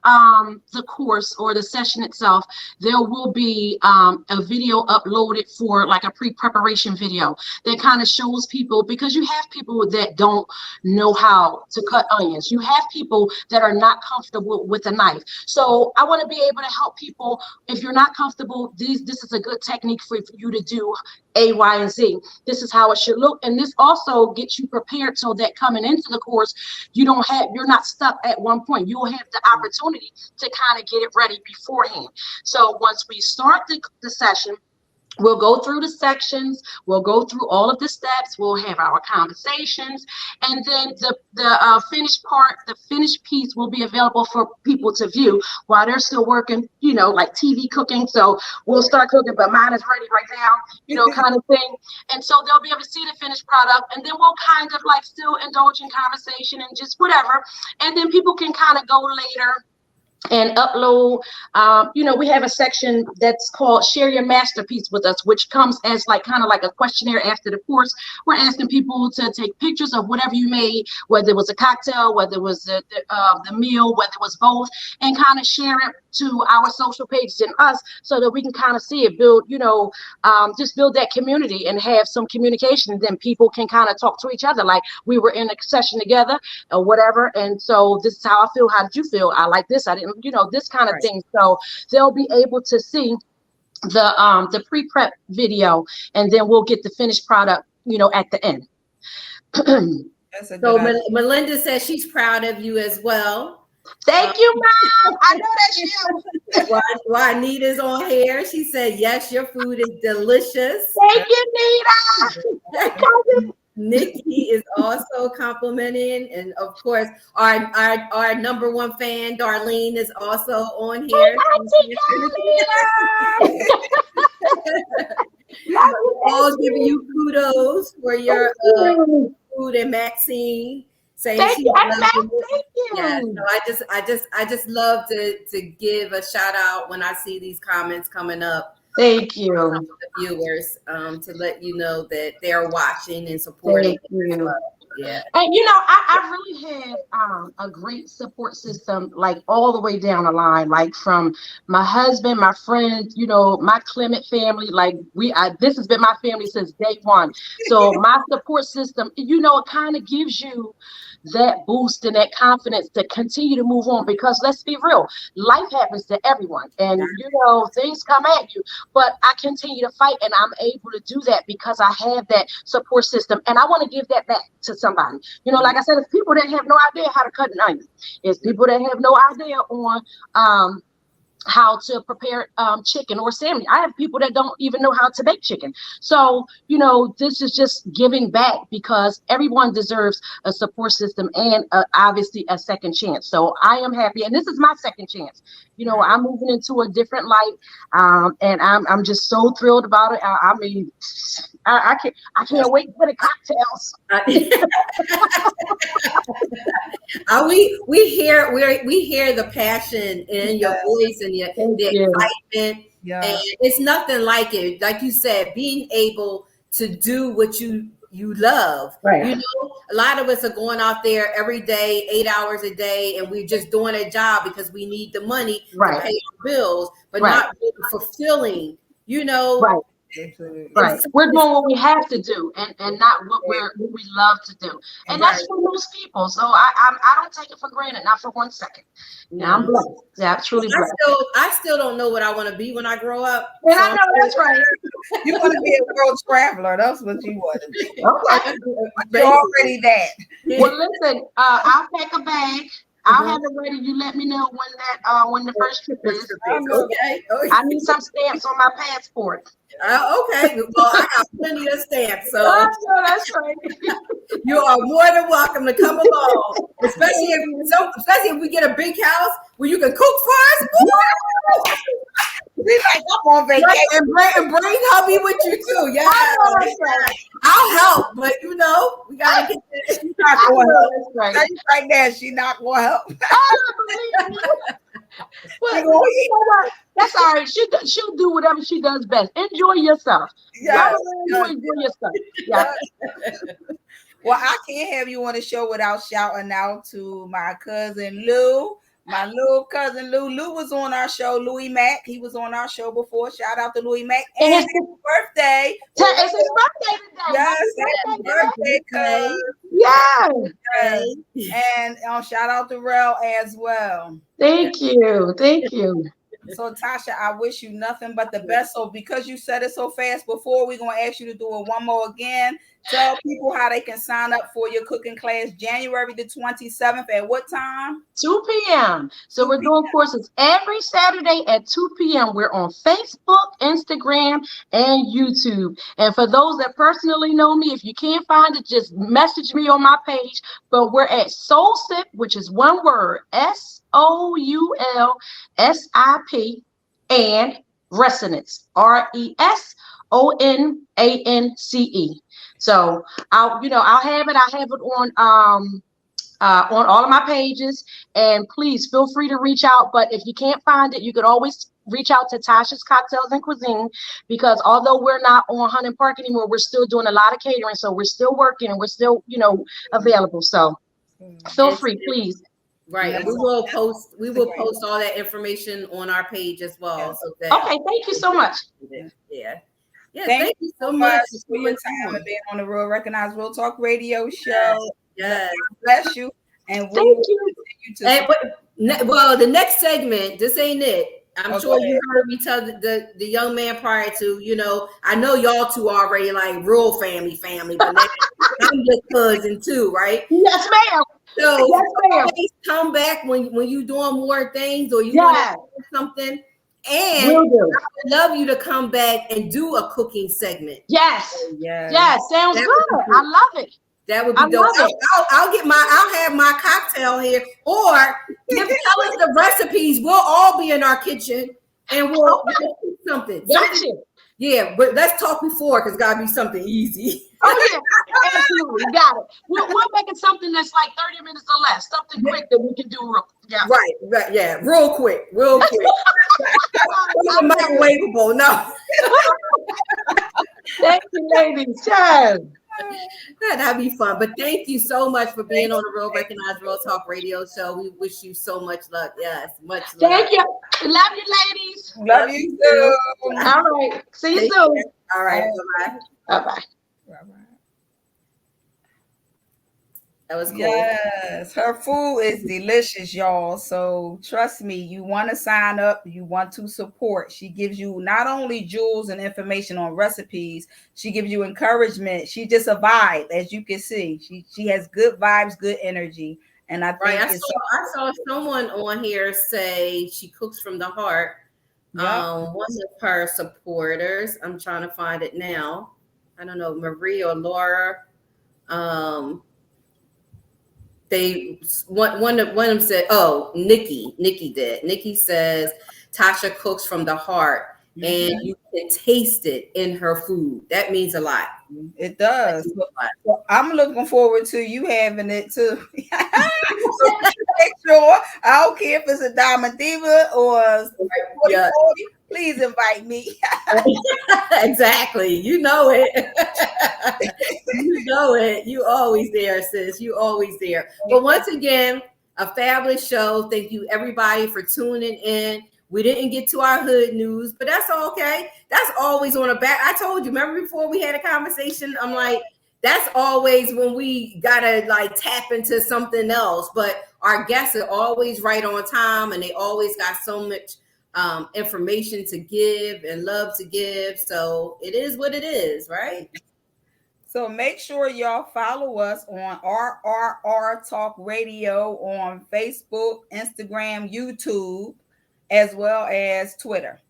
the course or the session itself, there will be a video uploaded for like a pre-preparation video that kind of shows people, because you have people that don't know how to cut onions. You have people that are not comfortable with a knife. So I want to be able to help people. If you're not comfortable, this is a good technique for you to do A, Y, and Z. This is how it should look. And this also gets you prepared so that coming into the course, you're not stuck at one point. You'll have the opportunity to kind of get it ready beforehand. So once we start the session, we'll go through the sections, we'll go through all of the steps, we'll have our conversations, and then the finished part, the finished piece will be available for people to view while they're still working, like TV cooking. So we'll start cooking, but mine is ready right now, kind of thing. And so they'll be able to see the finished product, and then we'll kind of like still indulge in conversation and just whatever. And then people can kind of go later and upload. We have a section that's called Share Your Masterpiece with Us, which comes as kind of like a questionnaire after the course. We're asking people to take pictures of whatever you made, whether it was a cocktail, whether it was the meal, whether it was both, and kind of share it to our social pages and us so that we can kind of see it, build, just build that community and have some communication. And then people can kind of talk to each other like we were in a session together or whatever. And so this is how I feel. How did you feel? I like this. I didn't, this kind of thing. So they'll be able to see the pre-prep video, and then we'll get the finished product, at the end. So Melinda says she's proud of you as well. Thank you, Mom. I know that's you. Juanita's on here. She said, yes, your food is delicious. Thank you, Nita. Nikki is also complimenting, and of course, our number one fan, Darlene, is also on here. All giving you kudos for your food, and Maxine saying thank you. Yeah, so I just love to give a shout out when I see these comments coming up. Thank you, the viewers, to let you know that they're watching and supporting. Yeah, and I really have a great support system, like all the way down the line, like from my husband, my friends, my Clement family. Like this has been my family since day one. So my support system, it kind of gives you that boost and that confidence to continue to move on, because let's be real, life happens to everyone, and things come at you, but I continue to fight, and I'm able to do that because I have that support system, and I want to give that back to somebody. Like I said, it's people that have no idea how to cut an onion. It's people that have no idea on how to prepare chicken or salmon. I have people that don't even know how to bake chicken. So, this is just giving back, because everyone deserves a support system and obviously a second chance. So I am happy. And this is my second chance. I'm moving into a different light. And I'm just so thrilled about it. I mean, I can't wait for the cocktails. We hear the passion in your voice and the excitement. Yeah. And it's nothing like it. Like you said, being able to do what you love. Right. A lot of us are going out there every day, 8 hours a day, and we're just doing a job because we need the money to pay our bills, but not really fulfilling, Right. Right. We're doing what we have to do, and not what we love to do. And that's for most people. So I don't take it for granted, not for 1 second. Yeah, I'm blessed. Yeah, I'm truly blessed. I still don't know what I want to be when I grow up. And I know that's right. You want to be a world traveler. That's what you want to be. Okay. You're already that. Well, listen, I'll pack a bag. I'll have it ready. You let me know when the first trip is. Okay. I need some stamps on my passport. Okay. Well, I got plenty of stamps. So that's right. You are more than welcome to come along, especially if we get a big house where you can cook for us. We like I'm on vacation and bring hubby with you too. Yeah, I'll help, but we gotta get this. She's not going to help. Right now, she's not going to help. Well, that's all right. She'll do whatever she does best. Enjoy yourself. Yeah. Enjoy yourself. Yeah. Well, I can't have you on the show without shouting out to my cousin Lou. My little cousin Lou. Lou was on our show. Louis Mack. He was on our show before. Shout out to Louis Mack. And it's his birthday. It's his birthday today. Yes, happy birthday, cuz. Yeah. And shout out to Rel as well. Thank you. Thank you. So Tasha, I wish you nothing but the best. So because you said it so fast before, we're going to ask you to do it one more again. Tell people how they can sign up for your cooking class January the 27th at what time? 2 p.m. So we're doing courses every Saturday at 2 p.m. We're on Facebook, Instagram, and YouTube. And for those that personally know me, if you can't find it, just message me on my page. But we're at Soul Sip, which is one word, SOULSIP, and Resonance, RESONANCE. So I'll have it. I have it on on all of my pages. And please feel free to reach out. But if you can't find it, you could always reach out to Tashia's Cocktails and Cuisine, because although we're not on Hunting Park anymore, we're still doing a lot of catering. So we're still working and we're still, available. So feel free, please. Right. And we will post all that information on our page as well. So that okay, thank you so much. Yeah. Thank you so much for your time and being on the Real Recognized Real Talk Radio show. Yes. God bless you. And we Thank will you. continue to Well, the next segment, this ain't it. I'm sure ahead. you heard me tell the young man prior to, I know y'all two already like real family, but now I'm your cousin too, right? Yes, ma'am. So yes, ma'am. come back when you doing more things or you want to do something. And I would love you to come back and do a cooking segment. Yes. Yes. Sounds good. I love it. That would be dope. I'll have my cocktail here, or tell us the recipes. We'll all be in our kitchen and we'll cook something. Gotcha. Yeah, but let's talk before, because gotta be something easy. Oh yeah, absolutely, got it. We'll make it something that's like 30 minutes or less, something quick that we can do real. Yeah. Right, yeah, real quick. Microwavable, no. Thank you, ladies. Yes. That'd be fun. But thank you so much for being on the Real Recognized Real Talk Radio show. We wish you so much luck. Yes, much luck. Thank you. Love you, ladies. Love you too. All right. See you soon. All right. Bye-bye. Bye-bye. That was cool. Yes, her food is delicious, y'all. So trust me, you want to sign up, you want to support. She gives you not only jewels and information on recipes, she gives you encouragement. She just a vibe, as you can see. She has good vibes, good energy. And I think I saw someone on here say she cooks from the heart. Yep. One of her supporters, I'm trying to find it now. I don't know, Marie or Laura. One of them said, Nikki did. Nikki says Tasha cooks from the heart, and you can taste it in her food. That means a lot. It does. Well, I'm looking forward to you having it too. So make sure, I don't care if it's a Diamond Diva or 40, please invite me. Exactly. You know it. You know it. You always there, sis. You always there. But once again, a fabulous show. Thank you, everybody, for tuning in. We didn't get to our hood news, but that's okay. That's always on the back. I told you, remember before we had a conversation, I'm like, that's always when we gotta like tap into something else. But our guests are always right on time, and they always got so much information to give and love to give. So it is what it is, right? So make sure y'all follow us on RRR Talk Radio on Facebook, Instagram, YouTube, as well as Twitter.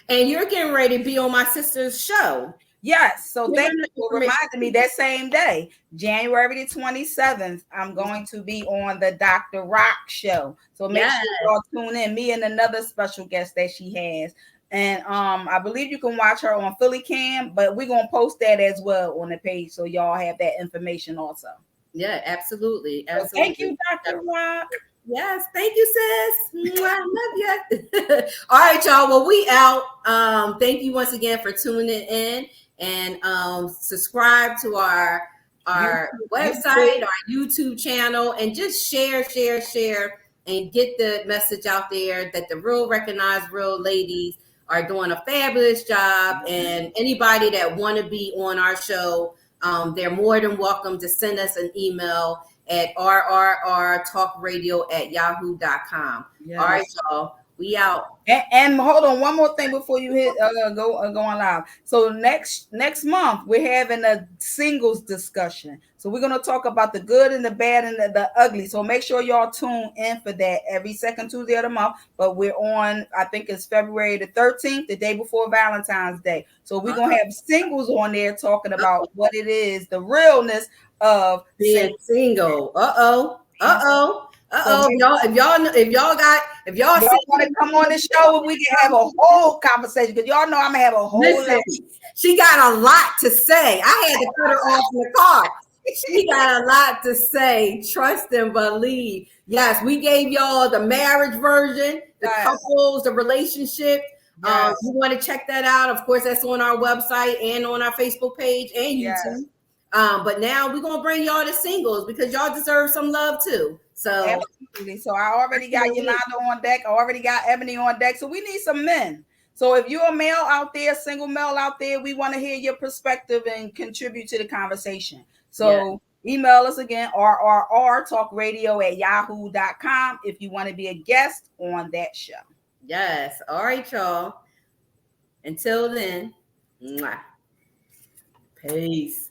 And you're getting ready to be on my sister's show. Yes. So thank you for reminding me that same day, January the 27th, I'm going to be on the Dr. Rock show. So make sure y'all tune in, me and another special guest that she has. And I believe you can watch her on Philly Cam, but we're going to post that as well on the page. So y'all have that information also. Yeah, absolutely. So thank you, Dr. Rock. Yes, thank you, sis. I love you. All right, y'all. Well, we out. Thank you once again for tuning in, and subscribe to our website, our YouTube channel, and just share, and get the message out there that the Real Recognized Real ladies are doing a fabulous job. And anybody that want to be on our show, they're more than welcome to send us an email at rrrtalkradio@yahoo.com. Yes. All right, y'all. We out. And hold on, one more thing before you hit go on live. So next month we're having a singles discussion. So we're gonna talk about the good and the bad and the ugly. So make sure y'all tune in for that every second Tuesday of the month. But we're on, I think it's February the 13th, the day before Valentine's Day. So we're gonna have singles on there talking about what it is, the realness of being single. If y'all want to come on the show, we can have a whole conversation, because y'all know I'm gonna have a whole Listen, she got a lot to say. I had to put her off in the car. She got a lot to say. Trust and believe. Yes, we gave y'all the marriage version, the couples, the relationship. Yes. You want to check that out? Of course, that's on our website and on our Facebook page and YouTube. Yes. But now we're gonna bring y'all the singles because y'all deserve some love too. So absolutely. So I already got Yolanda on deck. I already got Ebony on deck. So we need some men. So if you're a male out there, single male out there, we want to hear your perspective and contribute to the conversation. So email us again, rrrtalkradio@yahoo.com if you want to be a guest on that show. Yes. All right, y'all. Until then, mwah. Peace.